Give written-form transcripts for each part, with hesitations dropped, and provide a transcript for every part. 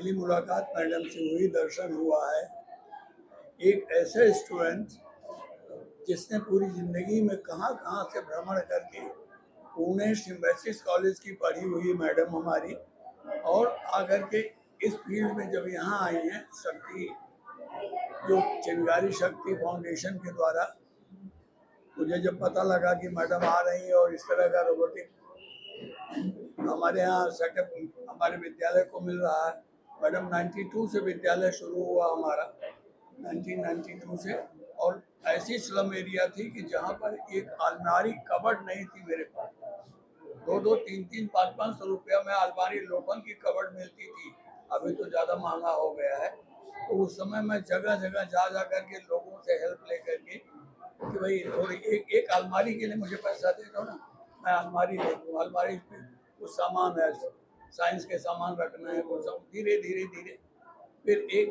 पहली मुलाकात मैडम से हुई, दर्शन हुआ है। एक ऐसा स्टूडेंट जिसने पूरी ज़िंदगी में कहाँ कहाँ से भ्रमण करके पुणे सिम्बायोसिस कॉलेज की पढ़ी हुई मैडम हमारी, और आकर के इस फील्ड में जब यहाँ आई हैं, शक्ति जो चिंगारी शक्ति फाउंडेशन के द्वारा मुझे जब पता लगा कि मैडम आ रही है और इस तरह का रोबोटिक हमारे यहाँ सेटअप हमारे विद्यालय को मिल रहा है। मैडम 92 से विद्यालय शुरू हुआ हमारा, 1992 से। और ऐसी स्लम एरिया थी कि जहाँ पर एक अलमारी कबर्ड नहीं थी मेरे पास। 2-2, 3-3, 500-500 रुपया में अलमारी लोखंड की कबर्ड मिलती थी। अभी तो ज़्यादा महंगा हो गया है। तो उस समय मैं जगह जगह जा करके लोगों से हेल्प लेकर के कि भाई थोड़ी एक अलमारी के लिए मुझे पैसा दे दो ना, मैं अलमारी ले दूँ। अलमारी में कुछ सामान है, साइंस के सामान रखना है, वो सब धीरे धीरे धीरे। फिर एक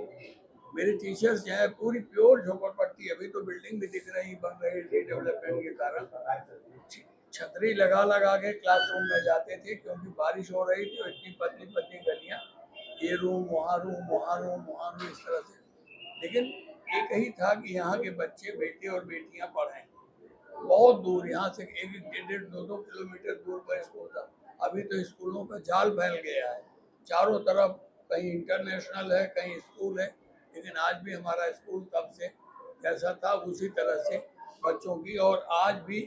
मेरे टीचर्स जो है पूरी प्योर झोपड़पट्टी, अभी तो बिल्डिंग भी दिख रही बन रही डेवलपमेंट के कारण, छतरी लगा लगा के क्लासरूम में जाते थे क्योंकि बारिश हो रही थी और इतनी पतली पतली गलियाँ, ये रूम वहाँ रूम वहाँ रूम वहाँ रूम, इस तरह से। लेकिन एक ही था कि यहाँ के बच्चे बेटे और बेटियाँ पढ़ें। बहुत दूर, यहाँ से 1-1, 1.5-2 किलोमीटर दूर पर स्कूल था। अभी तो स्कूलों का जाल फैल गया है चारों तरफ, कहीं इंटरनेशनल है कहीं स्कूल है। लेकिन आज भी हमारा स्कूल तब से जैसा था उसी तरह से बच्चों की, और आज भी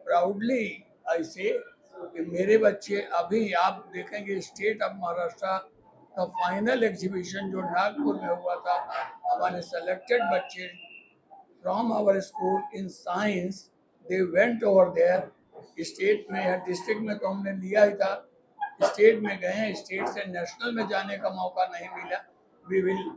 प्राउडली ऐसे कि मेरे बच्चे, अभी आप देखेंगे स्टेट ऑफ महाराष्ट्र का फाइनल एग्जीबिशन जो नागपुर में हुआ था, हमारे सेलेक्टेड बच्चे from our school in science they went over there. State में या डिस्ट्रिक्ट में तो हमने लिया ही था, स्टेट में गए, स्टेट से नेशनल में जाने का मौका नहीं मिला। We will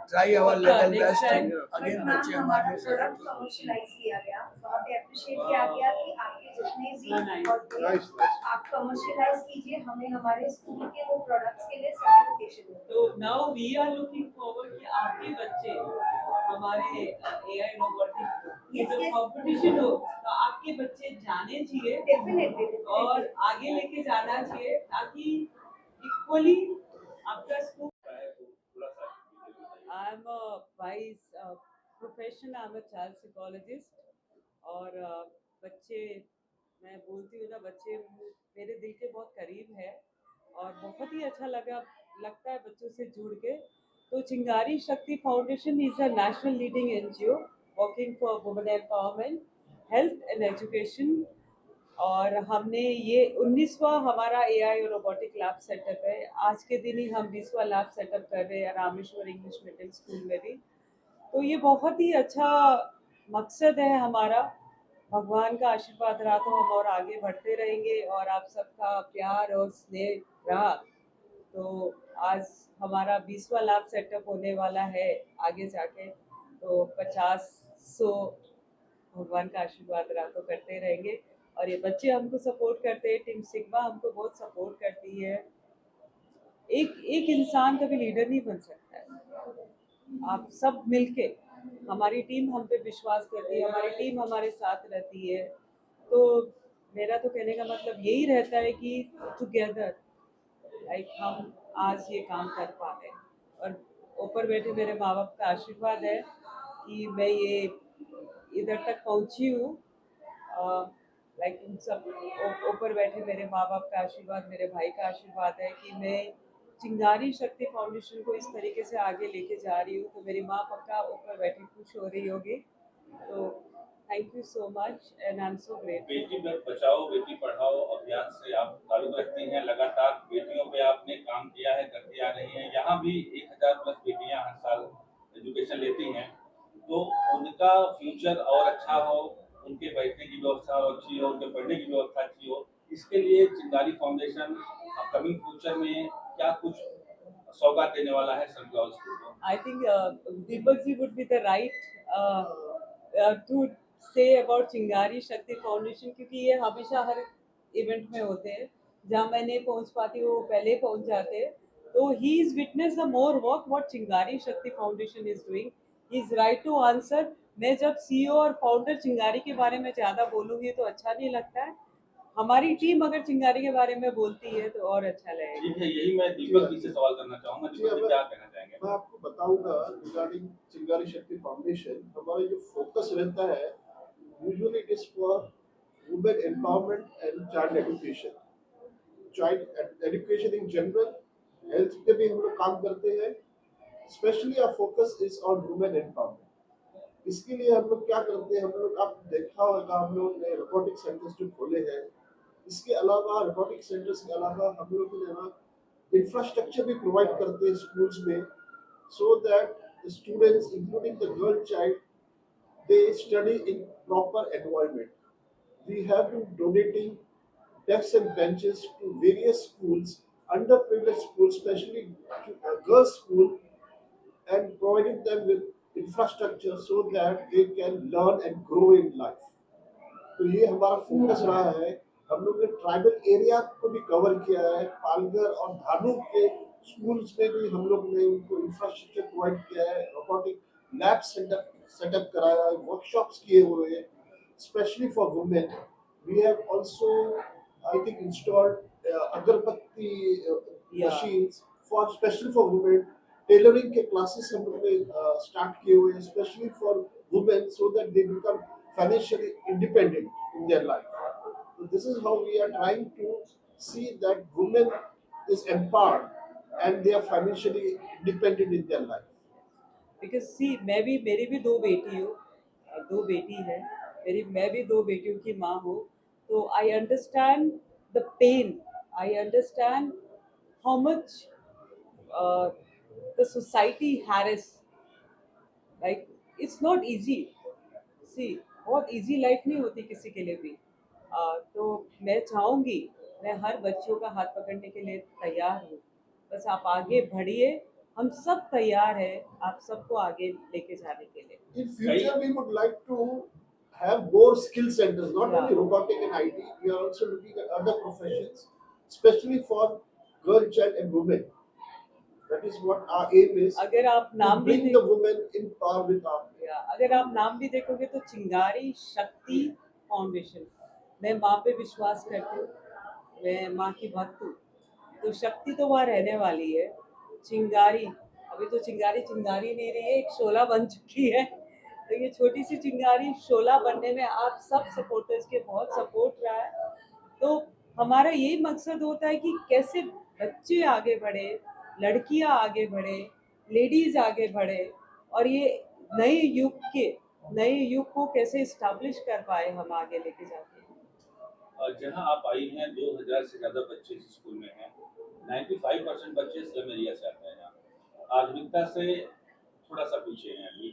try our level best. Again बच्चे हमारे कमर्शियलाइज किया गया, बहुत अप्रिशिएट किया गया कि आपके जितने भी आप कमर्शियलाइज कीजिए, हमें हमारे स्कूल के वो प्रोडक्ट्स के लिए सर्टिफिकेशन मिले। तो now we are looking forward कि आपके बच्चे हमारे एआई रोबोटिक जो कंपटीशन हो तो आपके बच्चे जाने चाहिए डेफिनेटली और आगे लेके जाना चाहिए ताकि इक्वली आपका school. I am vice profession, I am a child psychologist. और बच्चे, मैं बोलती हूँ ना, बच्चे मेरे दिल के बहुत करीब है और बहुत ही अच्छा लगता है बच्चों से जुड़ के। तो चिंगारी Shakti Foundation is a national leading NGO working for women empowerment, health and education. और हमने ये 19वां हमारा एआई और रोबोटिक लैब सेटअप है। आज के दिन ही हम 20वां लैब सेटअप कर रहे हैं रामेश्वर इंग्लिश मीडियम स्कूल में भी। तो ये बहुत ही अच्छा मकसद है हमारा। भगवान का आशीर्वाद रहा तो हम और आगे बढ़ते रहेंगे, और आप सबका प्यार और स्नेह रहा तो आज हमारा 20वां लैब सेटअप होने वाला है आगे जाके। तो 50-100 भगवान का आशीर्वाद रहा तो करते रहेंगे। और ये बच्चे हमको सपोर्ट करते हैं, टीम सिग्मा हमको बहुत सपोर्ट करती है। एक एक इंसान कभी लीडर नहीं बन सकता है, आप सब मिलके, हमारी टीम हम पे विश्वास करती है, हमारी टीम हमारे साथ रहती है। तो मेरा तो कहने का मतलब यही रहता है कि टुगेदर लाइक हम आज ये काम कर पा रहे हैं। और ऊपर बैठे मेरे माँ बाप का आशीर्वाद है कि मैं ये इधर तक पहुंची हूँ। लाइक उन सब ऊपर बैठे मेरे माँ बाप का आशीर्वाद, मेरे भाई का आशीर्वाद है कि मैं चिंगारी शक्ति फाउंडेशन को इस तरीके से आगे लेके जा रही हूँ। तो मेरी माँ पक्का ऊपर बैठी खुश हो रही होगी। तो thank you so much and I am so great. Beti Bachao Beti Padhao अभियान से आप ताल्लुक रखती हैं, लगातार बेटियों पे आपने काम किया है, करती आ रही हैं। यहाँ भी 1000+ बेटियाँ हर साल एजुकेशन लेती हैं, तो उनका फ्यूचर और अच्छा हो, उनके बैठने की व्यवस्था अच्छी हो, उनके पढ़ने की व्यवस्था अच्छी हो, इसके लिए चिंगारी फाउंडेशन अपकमिंग फ्यूचर में क्या कुछ सौगात देने वाला है सनफ्लावर स्कूल को? I think Deepak ji would be the right to say about Chingari Shakti foundation, क्योंकि ये हमेशा हर इवेंट में होते हैं। जहाँ मैं नहीं पहुँच पाती वो पहले पहुँच जाते हैं। तो he is witness the more work what Chingari Shakti Foundation is doing, he is right to answer. मैं जब सीईओ और फाउंडर चिंगारी के बारे में ज़्यादा बोलूँगी तो अच्छा नहीं लगता है। हमारी टीम अगर चिंगारी के बारे में बोलती है तो और अच्छा लगेगा। ठीक है, यही मैं दीपक जी से सवाल करना चाहूंगा। दीपक जी क्या कहना चाहेंगे? मैं आपको बताऊंगा रिगार्डिंग चिंगारी शक्ति फाउंडेशन, हमारा जो फोकस रहता है usually it is for women empowerment and child education, child education in general, health पे भी हम लोग काम करते हैं। Specially our focus is on women empowerment. इसके लिए हम लोग क्या करते हैं, हम लोग आप देखा होगा हम लोग ने रोबोटिक सेंटर्स जो खोले हैं। इसके अलावा रोबोटिक सेंटर्स के अलावा हम लोग जो है ना इंफ्रास्ट्रक्चर भी प्रोवाइड करते हैं स्कूल्स में, so that the students including the girl child they study in proper environment. We have been donating desks and benches to various schools, underprivileged schools, especially to girls school, and providing them with infrastructure so that they can learn and grow in life. तो ये हमारा focus रहा है। हम लोग ने tribal area को भी कवर किया है, पालघर और धानुक के स्कूल्स में भी हम लोग ने उनको इंफ्रास्ट्रक्चर प्रोवाइड किया है, रोबोटिक लैब सेटअप कराया है, वर्कशॉप्स किए हुए हैं specially for women. We have also I think installed agarbatti machines for specially for women. Tailoring के क्लासेस हम लोग ने स्टार्ट किए हुए हैं specially for women so that they become financially independent in their life. So this is how we are trying to see that women is empowered and they are financially independent in their life. Because see मेरी भी दो बेटी हूँ, दो बेटी है मैं भी दो बेटियों की माँ हूँ। तो I understand the pain, I understand how much the society harass, like it's not easy. See बहुत इजी लाइफ नहीं होती किसी के लिए भी। तो मैं चाहूँगी, मैं हर बच्चों का हाथ पकड़ने के लिए तैयार हूँ। बस आप आगे बढ़िए, हम सब तैयार हैं आप सबको आगे लेके जाने के लिए। In future, we would like to have more skill centers, not only robotic and IT. We are also looking at other professions, especially for girl, child, and women. That is what our aim is. अगर आप To नाम भी bring the women in power with our. अगर आप नाम भी देखोगे तो चिंगारी शक्ति फाउंडेशन। मैं माँ पे विश्वास करती हूँ, मैं माँ की भक्त हूँ, तो शक्ति तो वहाँ रहने वाली है। चिंगारी अभी तो चिंगारी नहीं रही है, एक शोला बन चुकी है। तो ये छोटी सी चिंगारी शोला बनने में आप सब सपोर्टर्स के बहुत सपोर्ट रहा है। तो हमारा यही मकसद होता है कि कैसे बच्चे आगे बढ़े, लड़कियां आगे बढ़े, लेडीज आगे बढ़े, और ये नए युग को कैसे इस्टेब्लिश कर पाए हम आगे लेके जाके। जहां आप आई हैं 2000 से ज्यादा बच्चे इस स्कूल में हैं। 95% बच्चे स्लम एरिया से आते हैं। यहाँ आधुनिकता से थोड़ा सा पीछे हैं अभी।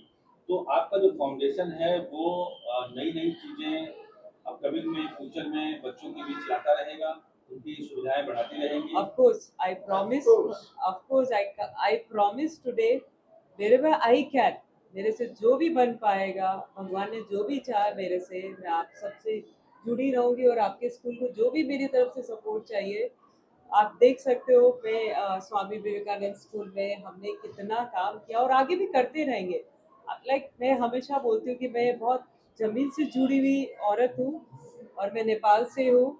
तो आपका जो फाउंडेशन है वो नई चीजें अपकमिंग में फ्यूचर में बच्चों के बीच लाता रहेगा, उनकी सुविधाएं बढ़ाती रहेंगी। Of course, I promise today, wherever I can, मेरे से जो भी बन पाएगा, भगवान ने जो भी चाहा मेरे से, मैं आप सबसे जुड़ी रहूंगी। और आपके स्कूल को जो भी मेरी तरफ से सपोर्ट चाहिए, आप देख सकते हो। मैं स्वामी विवेकानंद स्कूल में हमने कितना काम किया और आगे भी करते रहेंगे। मैं हमेशा बोलती हूँ कि मैं बहुत जमीन से जुड़ी हुई औरत हूँ और मैं नेपाल से हूँ।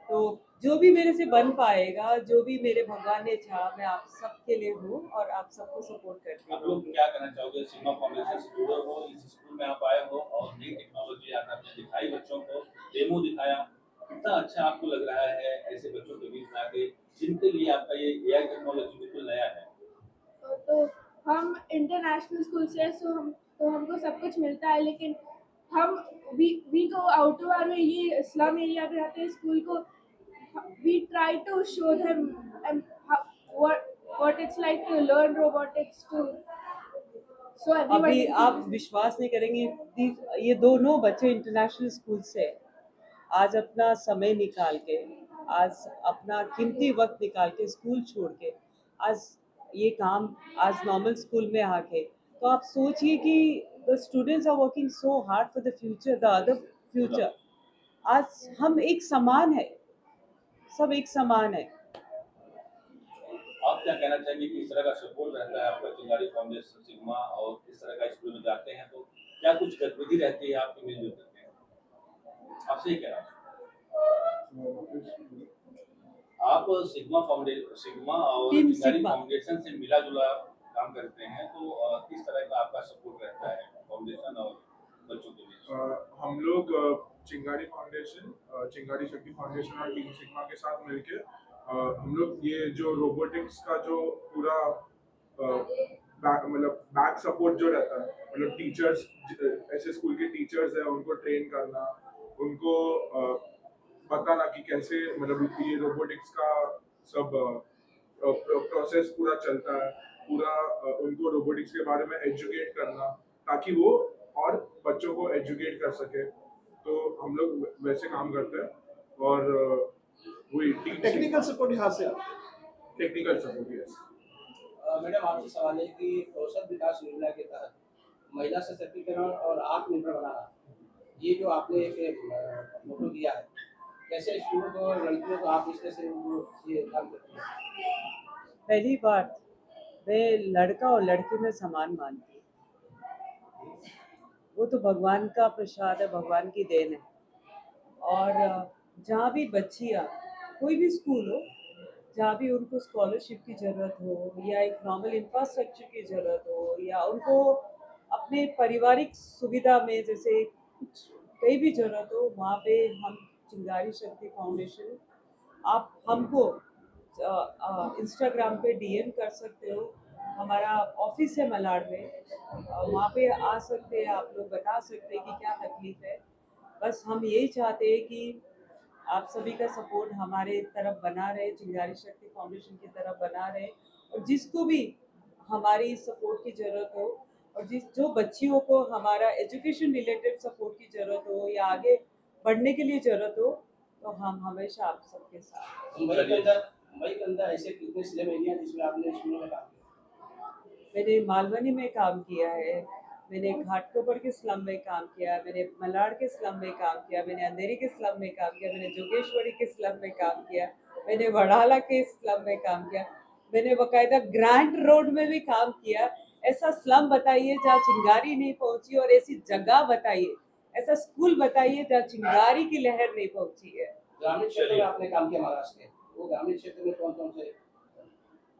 तो जो भी मेरे से बन पाएगा, जो भी मेरे भगवान ने चाहा, मैं आप सबके लिए हूँ और आप सबको सपोर्ट करती आप लोग हूँ। क्या कहना चाहोगे? सीमा फाउंडेशन से जुड़े हो, इस स्कूल में आप आए हो और नई टेक्नोलॉजी आज आपने दिखाई, बच्चों को डेमो दिखाया, कितना अच्छा आपको लग रहा है ऐसे बच्चों के बीच में आके जिनके लिए आपका ये एआई टेक्नोलॉजी बिल्कुल नया है? तो हम इंटरनेशनल स्कूल से हैं, तो हमको सब कुछ मिलता है, लेकिन हम वी गो आउटडोर में, ये स्लम एरिया पे रहते हैं स्कूल को। We try to show them what it's like to learn robotics too, so अभी आप विश्वास नहीं करेंगे, ये दोनों बच्चे इंटरनेशनल स्कूल से आज अपना समय निकाल के, आज अपना कीमती वक्त निकाल के, स्कूल छोड़ के आज ये काम, आज नॉर्मल स्कूल में आके, तो आप सोचिए कि the students are working so hard for the future, the other future. आज हम एक समान है, सब एक समान है। आप क्या कहना चाहेंगे कि इस तरह का सपोर्ट रहता है आपका चिंगारी फाउंडेशन सिग्मा, और इस तरह का स्कूल में जाते हैं तो क्या कुछ गतिविधि रहती है आपकी मिलजुल करके? आपसे ही कह रहा हूँ। आप सिग्मा और टीम चिंगारी सिग्मा। फाउंडेशन से मिला जुला काम करते हैं, तो किस तरह का आपका सपोर्ट रहता है फाउंडेशन और बच्चों के बीच? हम लोग चिंगारी फाउंडेशन, चिंगारी शक्ति फाउंडेशन और टीम सिग्मा के साथ मिलके हम लोग ये जो रोबोटिक्स का जो पूरा मतलब बैक सपोर्ट जो रहता है, मतलब टीचर्स, ऐसे स्कूल के टीचर्स हैं उनको ट्रेन करना, उनको बताना कि कैसे मतलब ये रोबोटिक्स का सब प्रोसेस पूरा चलता है, पूरा उनको रोबोटिक्स के बारे में एजुकेट करना ताकि वो और बच्चों को एजुकेट कर सके। तो हम लोग वैसे काम करते हैं और वही टेक्निकल सपोर्ट यहाँ से आता है। Technical support, yes. मैडम आपसे सवाल है कि कौशल विकास योजना के तहत महिला सशक्तिकरण और आत्मनिर्भर बनाना, ये जो आपने एक मोटो दिया है, कैसे स्कूलों को और लड़कियों को आप इस तरह से ये काम करते हैं? पहली बात, मैं लड़का और लड़की में समान मानती हूँ। वो तो भगवान का प्रसाद है, भगवान की देन है। और जहाँ भी बच्चियाँ, कोई भी स्कूल हो, जहाँ भी उनको स्कॉलरशिप की ज़रूरत हो या एक नॉर्मल इंफ्रास्ट्रक्चर की ज़रूरत हो या उनको अपने पारिवारिक सुविधा में जैसे कुछ कहीं भी ज़रूरत हो, वहाँ पे हम चिंगारी शक्ति फाउंडेशन, आप हमको इंस्टाग्राम पे डीएम कर सकते हो। हमारा ऑफिस है मलाड में, वहाँ पे आ सकते हैं आप लोग, बता सकते हैं कि क्या तकलीफ़ है। बस हम यही चाहते हैं कि आप सभी का सपोर्ट हमारे तरफ बना रहे, चिंगारी शक्ति फाउंडेशन की तरफ बना रहे, और जिसको भी हमारी सपोर्ट की ज़रूरत हो और जो बच्चियों को हमारा एजुकेशन रिलेटेड सपोर्ट की ज़रूरत हो या आगे बढ़ने के लिए ज़रूरत हो, तो हम हमेशा आप सबके साथ। मुंबई के अंदर ऐसे कितने स्लम एरिया जिसमें आपने स्कूलों में काम किया? मैंने मालवनी में काम किया है, मैंने घाटकोपर के स्लम में काम किया, मैंने मलाड के स्लम में काम किया, मैंने अंधेरी के स्लम में काम किया, मैंने जोगेश्वरी के स्लम में काम किया, मैंने वड़ाला के स्लम में काम किया, मैंने बाकायदा ग्रैंड रोड में भी काम किया। ऐसा स्लम बताइए जहाँ चिंगारी नहीं पहुंची, और ऐसी जगह बताइए, ऐसा स्कूल बताइए जहाँ चिंगारी की लहर नहीं पहुंची है। ग्रामीण क्षेत्र में आपने काम किया महाराष्ट्र के, वो ग्रामीण क्षेत्र में कौन कौन से?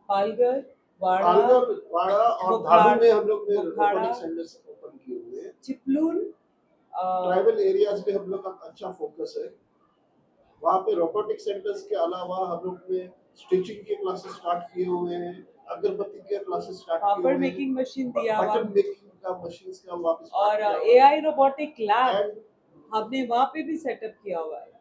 पालघर, वाड़ा और धारू में हम लोग ने रोबोटिक सेंटर्स ओपन किए हुए हैं। चिपलून, ट्राइबल एरियाज में हम लोग का अच्छा फोकस है। वहाँ पे रोबोटिक सेंटर्स के अलावा हम लोग ने स्टिचिंग के क्लासेस स्टार्ट किए हुए हैं, अगरबत्ती के क्लासेस स्टार्ट किए पापड़ हुए हैं, मेकिंग मशीन दिया हुआ, बटन मेकिंग का मशीन्स का वहाँ पे और start किया हुआ है। एआई रोबोटिक लैब And हमने वहाँ पे भी सेटअप किया हुआ है।